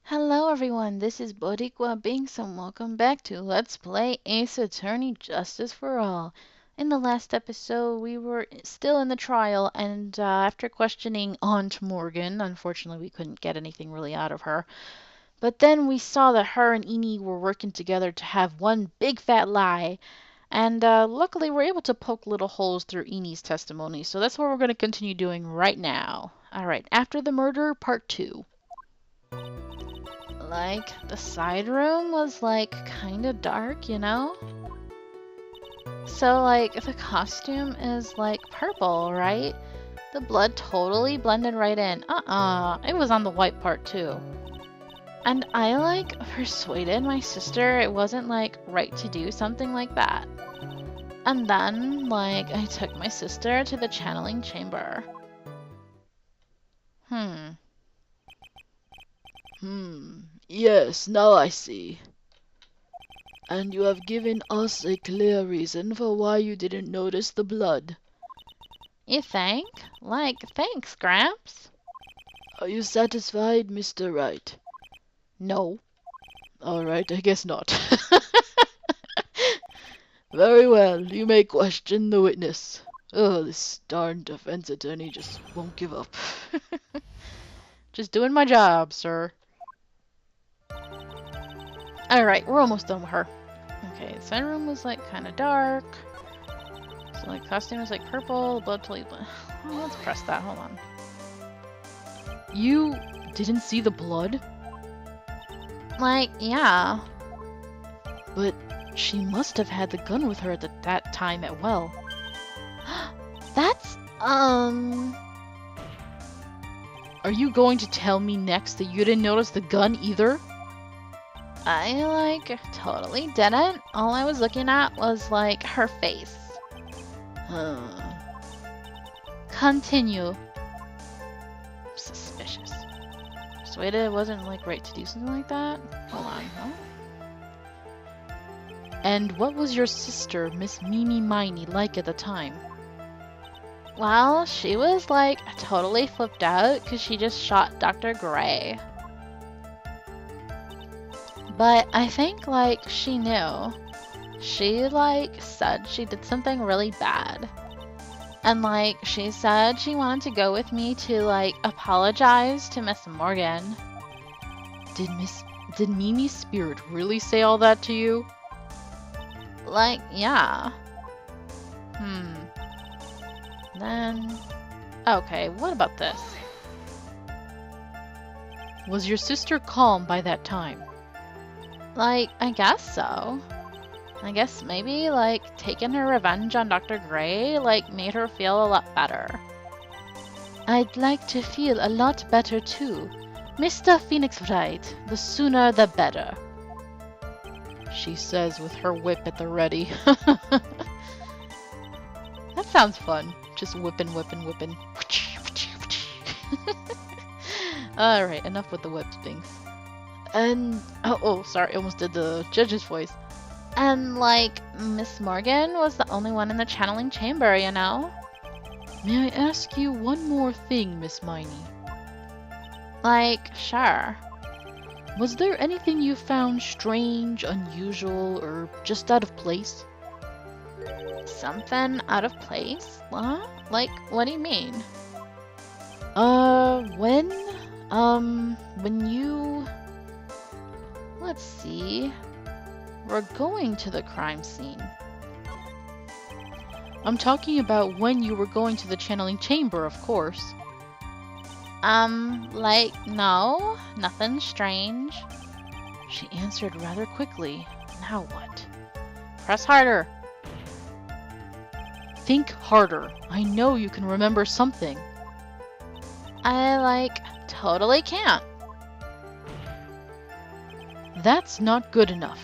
Hello everyone, this is Boricua Binks and welcome back to Let's Play Ace Attorney Justice for All. In the last episode, we were still in the trial and after questioning Aunt Morgan, unfortunately we couldn't get anything really out of her. But then we saw that her and Eni were working together to have one big fat lie. And luckily we're able to poke little holes through Eni's testimony, so that's what we're going to continue doing right now. Alright, after the murder, part 2. Like, the side room was, like, kind of dark, you know? So, like, the costume is, like, purple, right? The blood totally blended right in. It was on the white part, too. And I, like, persuaded my sister it wasn't, like, right to do something like that. And then, like, I took my sister to the channeling chamber. Yes, now I see. And you have given us a clear reason for why you didn't notice the blood. You think? Like, thanks, Gramps. Are you satisfied, Mr. Wright? No. Alright, I guess not. Very well, you may question the witness. Oh, this darn defense attorney just won't give up. Just doing my job, sir. Alright, we're almost done with her. Okay, the side room was like kind of dark. So like costume was like purple, blood totally blue. Oh, let's press that, hold on. You didn't see the blood? Like, yeah. But she must have had the gun with her at that time at well. That's, Are you going to tell me next that you didn't notice the gun either? I, like, totally didn't. All I was looking at was, like, her face. Continue. Suspicious. Persuaded it wasn't, like, right to do something like that? Hold on, huh? And what was your sister, Miss Mimi Miney, like at the time? Well, she was, like, totally flipped out because she just shot Dr. Gray. But I think, like, she knew. She, like, said she did something really bad. And, like, she said she wanted to go with me to, like, apologize to Miss Morgan. Did Mimi's spirit really say all that to you? Like, yeah. Then... Okay, what about this? Was your sister calm by that time? Like, I guess so. I guess maybe, like, taking her revenge on Dr. Gray, like, made her feel a lot better. I'd like to feel a lot better too. Mr. Phoenix Wright, the sooner the better. She says with her whip at the ready. That sounds fun. Just whipping. Alright, enough with the whips, Binks. And... Oh, sorry, I almost did the judge's voice. And, like, Miss Morgan was the only one in the channeling chamber, you know? May I ask you one more thing, Miss Miney? Like, sure. Was there anything you found strange, unusual, or just out of place? Something out of place? What? Like, what do you mean? When you... Let's see... We're going to the crime scene. I'm talking about when you were going to the channeling chamber, of course. Like, no, nothing strange. She answered rather quickly. Now what? Press harder. Think harder. I know you can remember something. I, like, totally can't. That's not good enough.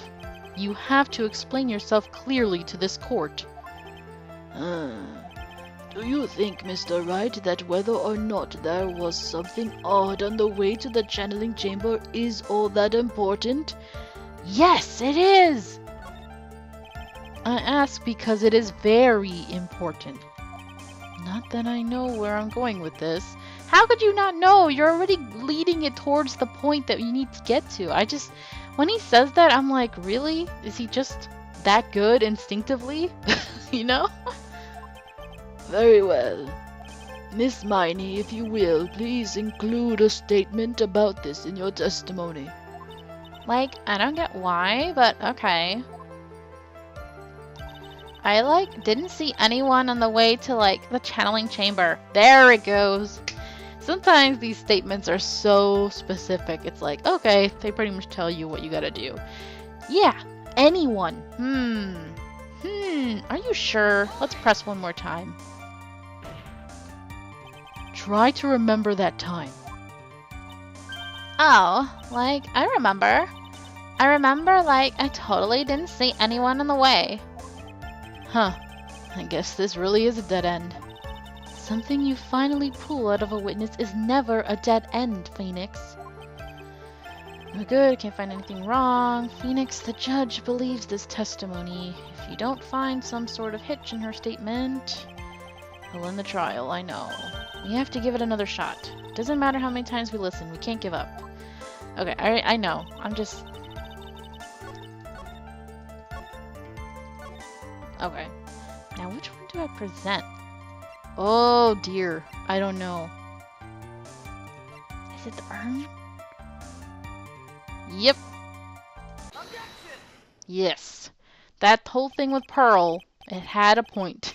You have to explain yourself clearly to this court. Do you think, Mr. Wright, that whether or not there was something odd on the way to the channeling chamber is all that important? Yes, it is! I ask because it is very important. Not that I know where I'm going with this. How could you not know? You're already leading it towards the point that you need to get to. When he says that, I'm like, really? Is he just that good instinctively? You know? Very well. Miss Miney, if you will, please include a statement about this in your testimony. Like, I don't get why, but okay. I, didn't see anyone on the way to, the channeling chamber. There it goes. Sometimes these statements are so specific. It's like, okay, they pretty much tell you what you gotta do. Yeah, anyone. Are you sure? Let's press one more time. Try to remember that time. Oh, I remember. I remember, I totally didn't see anyone on the way. Huh. I guess this really is a dead end. Something you finally pull out of a witness is never a dead end, Phoenix. We're good, can't find anything wrong. Phoenix, the judge believes this testimony. If you don't find some sort of hitch in her statement, we'll end the trial, I know. We have to give it another shot. Doesn't matter how many times we listen, we can't give up. Okay, I know. I'm just... Okay. Now which one do I present? Oh dear, I don't know. Is it the urn? Yep. Yes. That whole thing with Pearl, it had a point.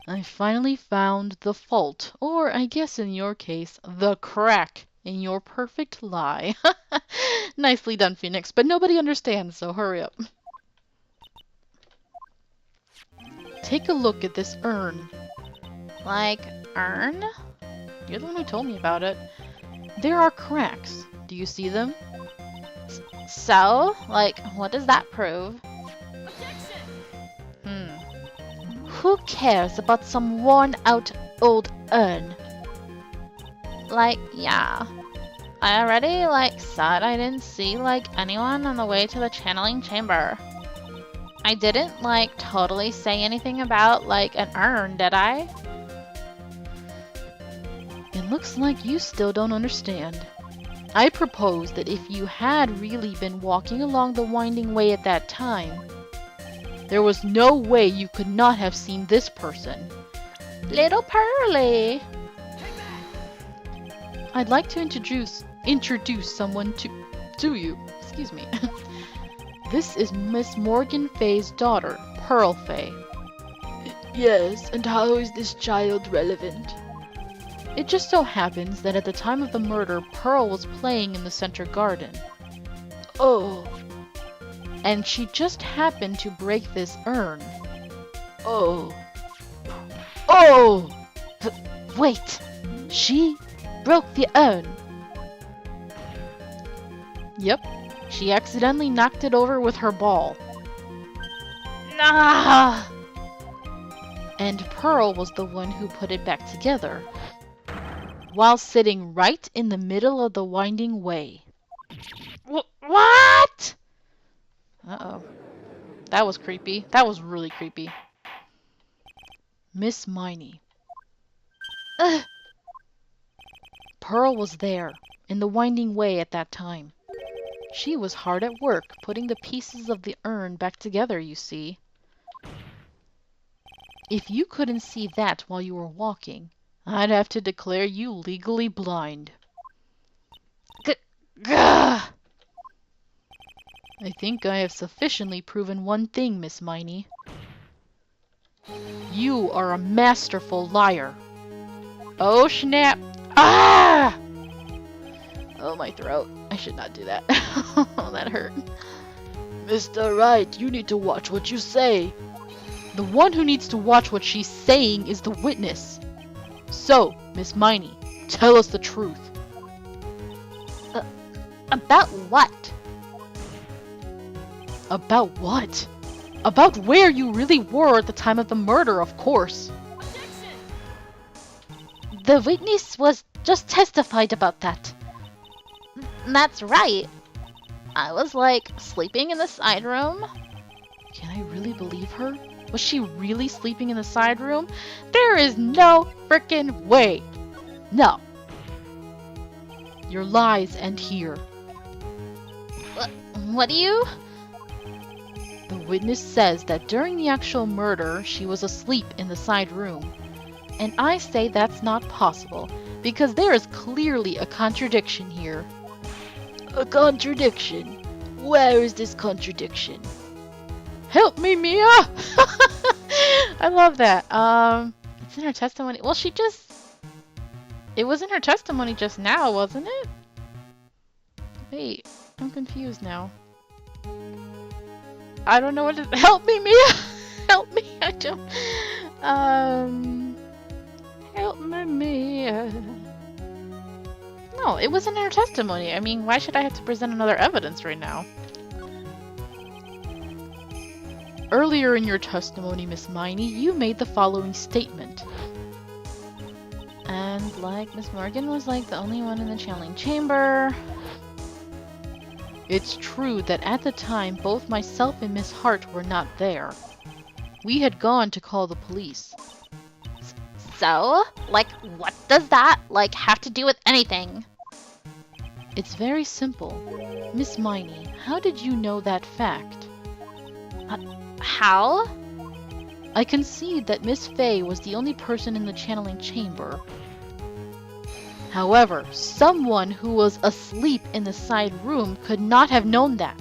I finally found the fault, or I guess in your case, the crack in your perfect lie. Nicely done, Phoenix, but nobody understands, so hurry up. Take a look at this urn. Urn? You're the one who told me about it. There are cracks. Do you see them? So? What does that prove? Who cares about some worn-out old urn? Yeah. I already, said I didn't see, anyone on the way to the channeling chamber. I didn't, totally say anything about, an urn, did I? It looks like you still don't understand. I propose that if you had really been walking along the winding way at that time, there was no way you could not have seen this person. Little Pearly! I'd like to introduce someone to you. Excuse me. This is Miss Morgan Fay's daughter, Pearl Fay. Yes, and how is this child relevant? It just so happens that at the time of the murder, Pearl was playing in the center garden. Oh. And she just happened to break this urn. Oh. Oh! Wait! She broke the urn. Yep. She accidentally knocked it over with her ball. Nah! And Pearl was the one who put it back together, while sitting right in the middle of the winding way. What? Uh-oh. That was creepy. That was really creepy. Miss Miney. Pearl was there, in the winding way at that time. She was hard at work putting the pieces of the urn back together, you see. If you couldn't see that while you were walking, I'd have to declare you legally blind. Gah! I think I have sufficiently proven one thing, Miss Miney. You are a masterful liar. Oh snap! Ah! Oh, my throat. I should not do that. Oh, that hurt. Mr. Wright, you need to watch what you say. The one who needs to watch what she's saying is the witness. So, Miss Miney, tell us the truth. About what? About what? About where you really were at the time of the murder, of course. The witness was just testified about that. That's right. I was sleeping in the side room. Can I really believe her? Was she really sleeping in the side room? There is no frickin' way. No. Your lies end here. What do you? The witness says that during the actual murder, she was asleep in the side room. And I say that's not possible, because there is clearly a contradiction here. A contradiction? Where is this contradiction? Help me, Mia! I love that. It's in her testimony. Well, it was in her testimony just now, wasn't it? Wait, I'm confused now. I don't know what to... Help me, Mia! Help me, I don't... Help me, Mia. No, it was in her testimony. I mean, why should I have to present another evidence right now? Earlier in your testimony, Miss Miney, you made the following statement. And, like, Miss Morgan was, like, the only one in the channeling chamber. It's true that at the time, both myself and Miss Hart were not there. We had gone to call the police. So? Like, what does that, like, have to do with anything? It's very simple. Miss Miney, how did you know that fact? How? I concede that Miss Fey was the only person in the channeling chamber. However, someone who was asleep in the side room could not have known that.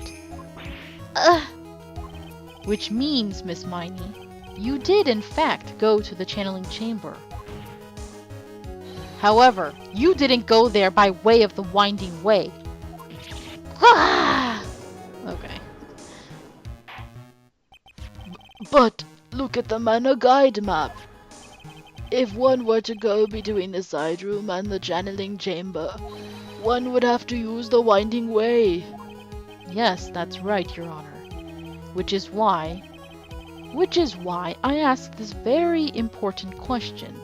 Which means, Miss Miney, you did in fact go to the channeling chamber. However, you didn't go there by way of the winding way. Okay. But look at the manor guide map. If one were to go between the side room and the channeling chamber, one would have to use the winding way. Yes, that's right, Your Honor. Which is why I asked this very important question.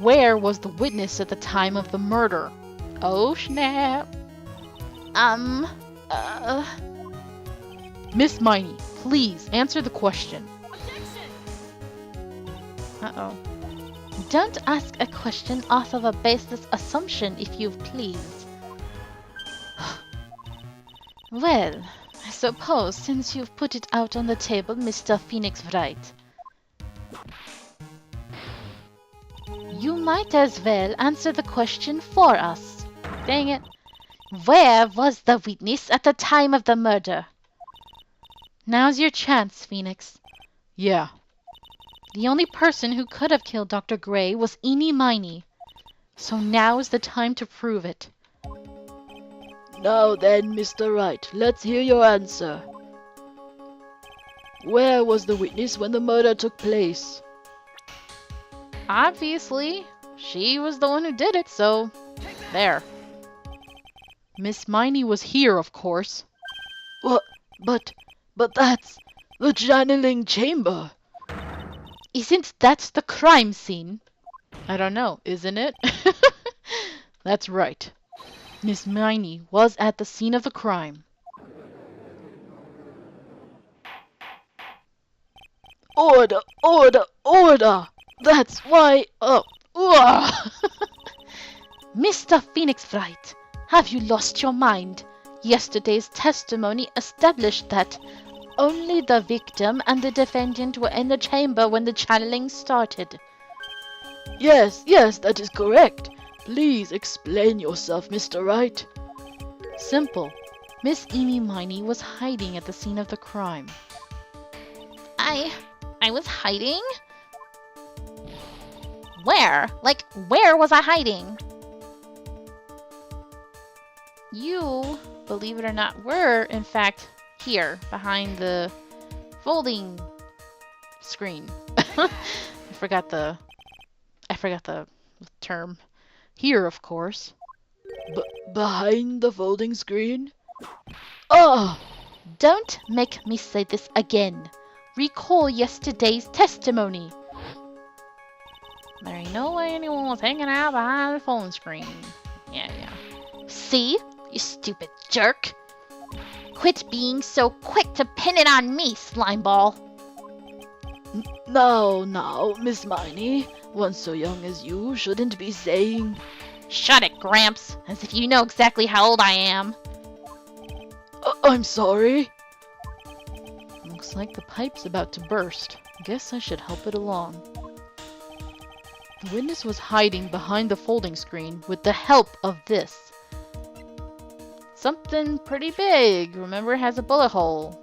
Where was the witness at the time of the murder? Oh, snap. Miss Miney, please answer the question. Uh-oh. Don't ask a question off of a baseless assumption, if you please. Well, I suppose since you've put it out on the table, Mr. Phoenix Wright, you might as well answer the question for us. Dang it. Where was the witness at the time of the murder? Now's your chance, Phoenix. Yeah. The only person who could have killed Dr. Gray was Eenie Miney. So now is the time to prove it. Now then, Mr. Wright, let's hear your answer. Where was the witness when the murder took place? Obviously, she was the one who did it, so there. Miss Miney was here, of course. What? But that's the channeling chamber. Isn't that the crime scene? I don't know, isn't it? That's right. Miss Miney was at the scene of the crime. Order, order, order! That's why, Mr. Phoenix Wright, have you lost your mind? Yesterday's testimony established that only the victim and the defendant were in the chamber when the channeling started. Yes, that is correct. Please explain yourself, Mr. Wright. Simple. Miss Eenie Miney was hiding at the scene of the crime. I was hiding? Where? Like, where was I hiding? You, believe it or not, were, in fact, here, behind the folding screen. I forgot the term. Here, of course. Behind the folding screen? Oh! Don't make me say this again. Recall yesterday's testimony. There ain't no way anyone was hanging out behind the phone screen. Yeah. See? You stupid jerk. Quit being so quick to pin it on me, slimeball. Now, Miss Miney, One so young as you shouldn't be saying. Shut it, Gramps, as if you know exactly how old I am. I'm sorry. Looks like the pipe's about to burst. Guess I should help it along. The witness was hiding behind the folding screen with the help of this. Something pretty big. Remember, it has a bullet hole.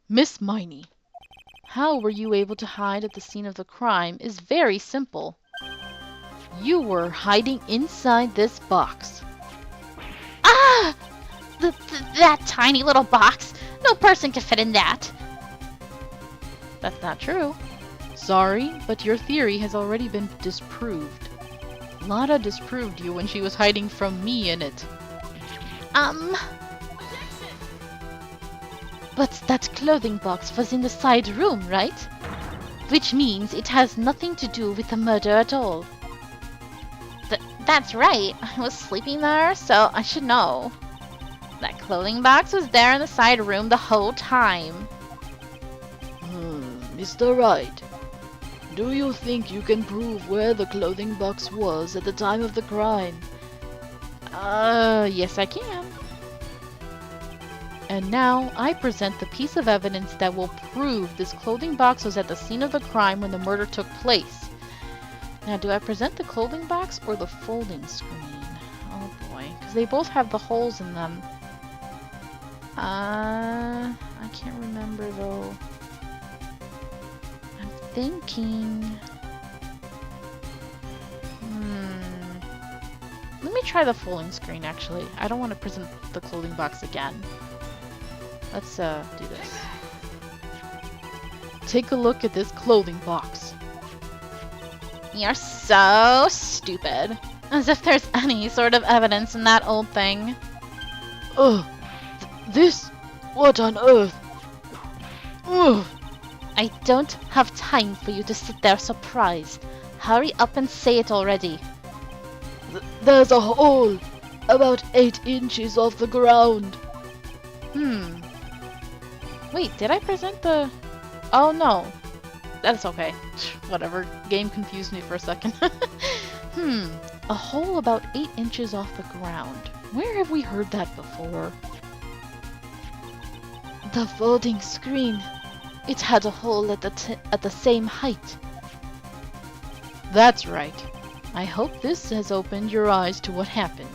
Miss Miney, how were you able to hide at the scene of the crime is very simple. You were hiding inside this box. Ah! That tiny little box. No person can fit in that. That's not true. Sorry, but your theory has already been disproved. Lada disproved you when she was hiding from me in it. But that clothing box was in the side room, right? Which means it has nothing to do with the murder at all. That's right. I was sleeping there, so I should know. That clothing box was there in the side room the whole time. Mr. Wright, do you think you can prove where the clothing box was at the time of the crime? Yes I can. And now I present the piece of evidence that will prove this clothing box was at the scene of the crime when the murder took place. Now, do I present the clothing box or the folding screen? Oh boy, because they both have the holes in them. I can't remember though. I'm thinking. Let me try the folding screen actually. I don't want to present the clothing box again. Let's do this. Take a look at this clothing box. You're so stupid. As if there's any sort of evidence in that old thing. Ugh. This? What on earth? Ugh. I don't have time for you to sit there surprised. Hurry up and say it already. There's a hole about 8 inches off the ground. Wait, did I present the... Oh no. That's okay. Whatever. Game confused me for a second. A hole about 8 inches off the ground. Where have we heard that before? The folding screen. It had a hole at the same height. That's right. I hope this has opened your eyes to what happened.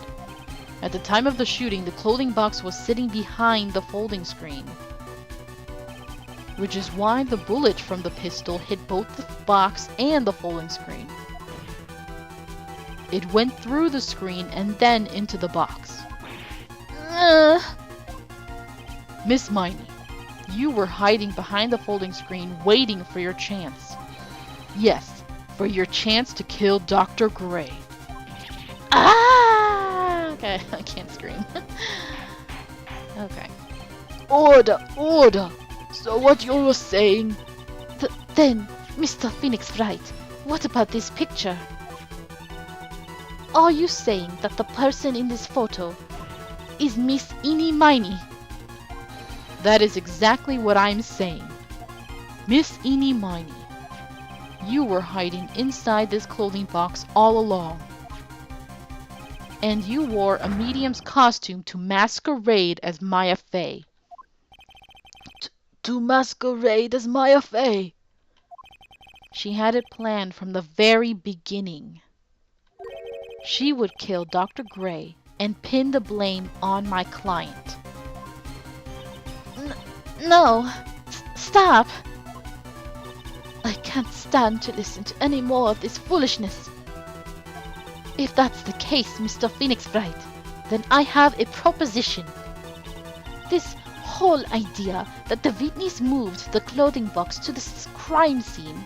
At the time of the shooting, the clothing box was sitting behind the folding screen. Which is why the bullet from the pistol hit both the box and the folding screen. It went through the screen and then into the box. Miss Miney, you were hiding behind the folding screen waiting for your chance. Yes, for your chance to kill Dr. Gray. Ah! Okay, I can't scream. Okay. Order! Order! So what you were saying? Then, Mr. Phoenix Wright, what about this picture? Are you saying that the person in this photo is Miss Eenie Miney? That is exactly what I'm saying. Miss Eenie Miney, you were hiding inside this clothing box all along. And you wore a medium's costume to masquerade as Maya Fey. To masquerade as Maya Fey? She had it planned from the very beginning. She would kill Dr. Gray and pin the blame on my client. No! Stop! I can't stand to listen to any more of this foolishness. If that's the case, Mr. Phoenix Wright, then I have a proposition. This whole idea that the Whitneys moved the clothing box to the crime scene,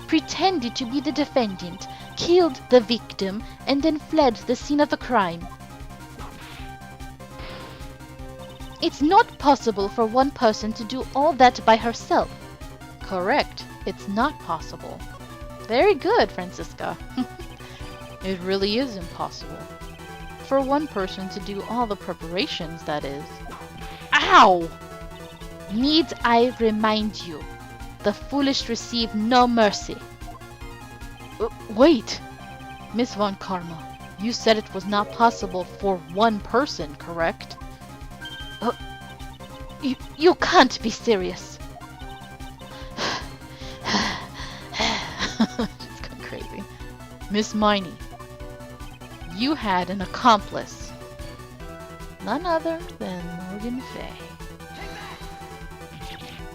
pretended to be the defendant, killed the victim, and then fled the scene of the crime. It's not possible for one person to do all that by herself. Correct. It's not possible. Very good, Francisca. It really is impossible. For one person to do all the preparations, that is. Ow! Need I remind you? the foolish receive no mercy. Wait! Miss Von Karma, you said it was not possible for one person, correct? You can't be serious. She's going crazy. Miss Miney, you had an accomplice. None other than Morgan Fay.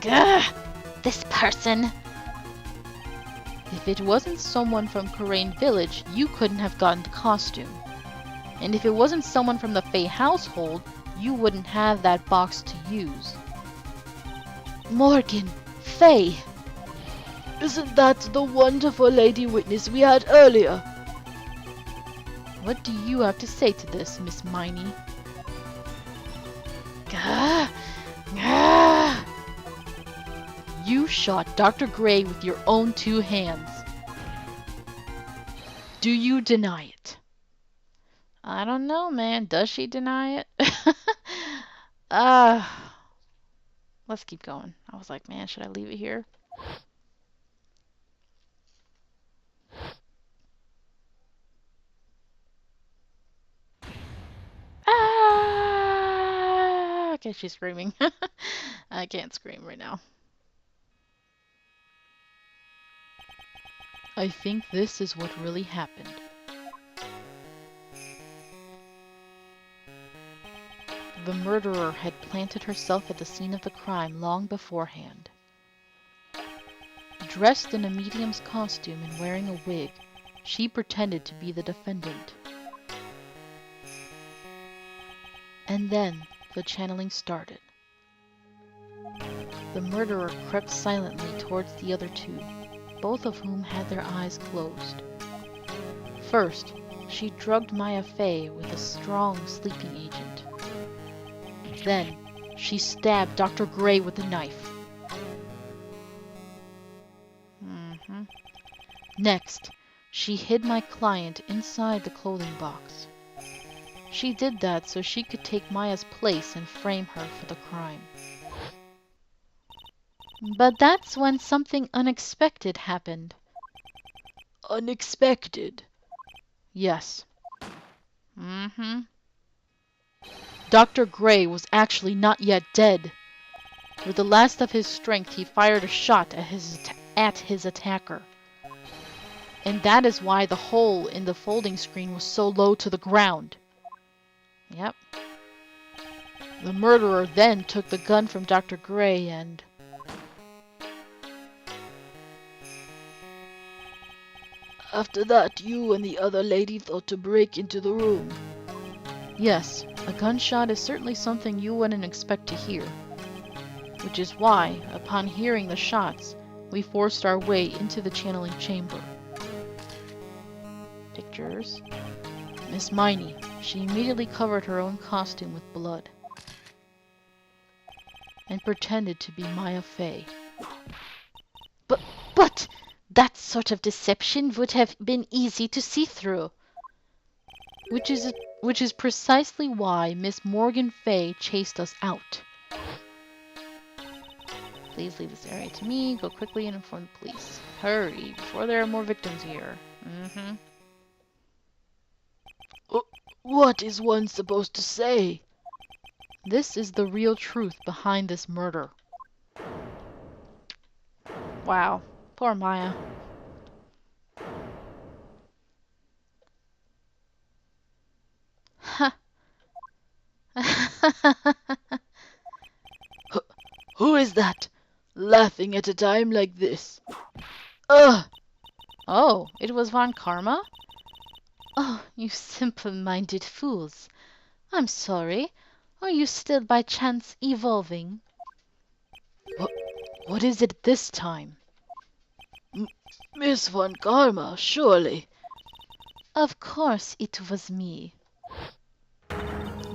Gah! This person. If it wasn't someone from Karain Village, you couldn't have gotten the costume. And if it wasn't someone from the Fay household, you wouldn't have that box to use. Morgan Fay. Isn't that the wonderful lady witness we had earlier? What do you have to say to this, Miss Miney? Gah! Gah! You shot Dr. Gray with your own 2 hands. Do you deny it? I don't know, man. Does she deny it? Let's keep going. I was like, man, should I leave it here? Okay, she's screaming. I can't scream right now. I think this is what really happened. The murderer had planted herself at the scene of the crime long beforehand. Dressed in a medium's costume and wearing a wig, she pretended to be the defendant. And then the channeling started. The murderer crept silently towards the other 2, both of whom had their eyes closed. First, she drugged Maya Fey with a strong sleeping agent. Then, she stabbed Dr. Gray with a knife. Next, she hid my client inside the clothing box. She did that so she could take Maya's place and frame her for the crime. But that's when something unexpected happened. Unexpected? Yes. Dr. Gray was actually not yet dead. With the last of his strength, he fired a shot at his attacker. And that is why the hole in the folding screen was so low to the ground. Yep. The murderer then took the gun from Dr. Gray and... After that, you and the other lady thought to break into the room. Yes, a gunshot is certainly something you wouldn't expect to hear. Which is why, upon hearing the shots, we forced our way into the channeling chamber. Pictures. Miss Miney, she immediately covered her own costume with blood. And pretended to be Maya Fey. But that sort of deception would have been easy to see through. Which is precisely why Miss Morgan Fay chased us out. Please leave this area to me. Go quickly and inform the police. Hurry, before there are more victims here. What is one supposed to say? This is the real truth behind this murder. Wow. Poor Maya. Huh. Who is that? Laughing at a time like this. Ugh! Oh, it was Von Karma? Oh, you simple-minded fools. I'm sorry. Are you still by chance evolving? What is it this time? Miss Von Karma, surely. Of course it was me.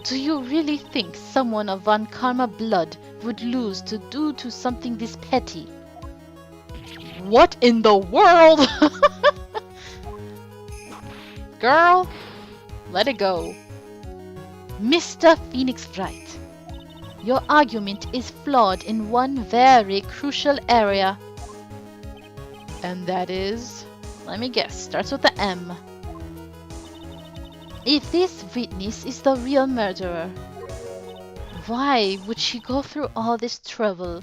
Do you really think someone of Von Karma blood would lose due to something this petty? What in the world? Girl, let it go. Mr. Phoenix Wright, your argument is flawed in one very crucial area. And that is... Let me guess. Starts with the M. If this witness is the real murderer, why would she go through all this trouble?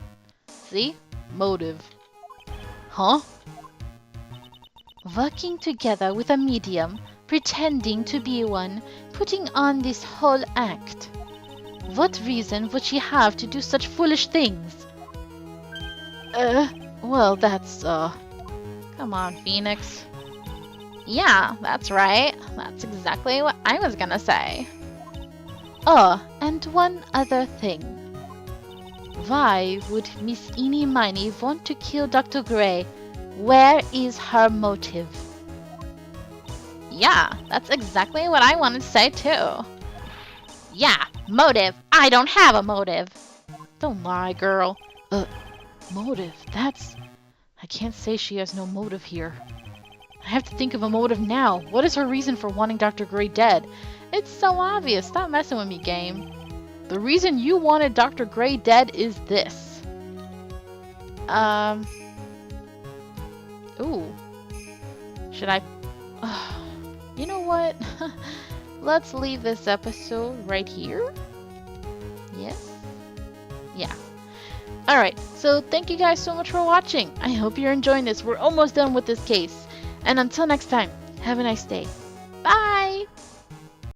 See? motive. Huh? Working together with a medium, pretending to be one, putting on this whole act. What reason would she have to do such foolish things? Well, that's, Come on, Phoenix. Yeah, that's right. That's exactly what I was gonna say. Oh, and one other thing. Why would Miss Eenie Miney want to kill Dr. Gray? Where is her motive? Yeah, that's exactly what I wanted to say too. Yeah, motive. I don't have a motive. Don't lie, girl. Motive, that's... I can't say she has no motive here. I have to think of a motive now. What is her reason for wanting Dr. Gray dead? It's so obvious. Stop messing with me, game. The reason you wanted Dr. Gray dead is this. Ooh. Should I... You know what? Let's leave this episode right here. Yes? Yeah. Alright, so thank you guys so much for watching. I hope you're enjoying this. We're almost done with this case. And until next time, have a nice day. Bye!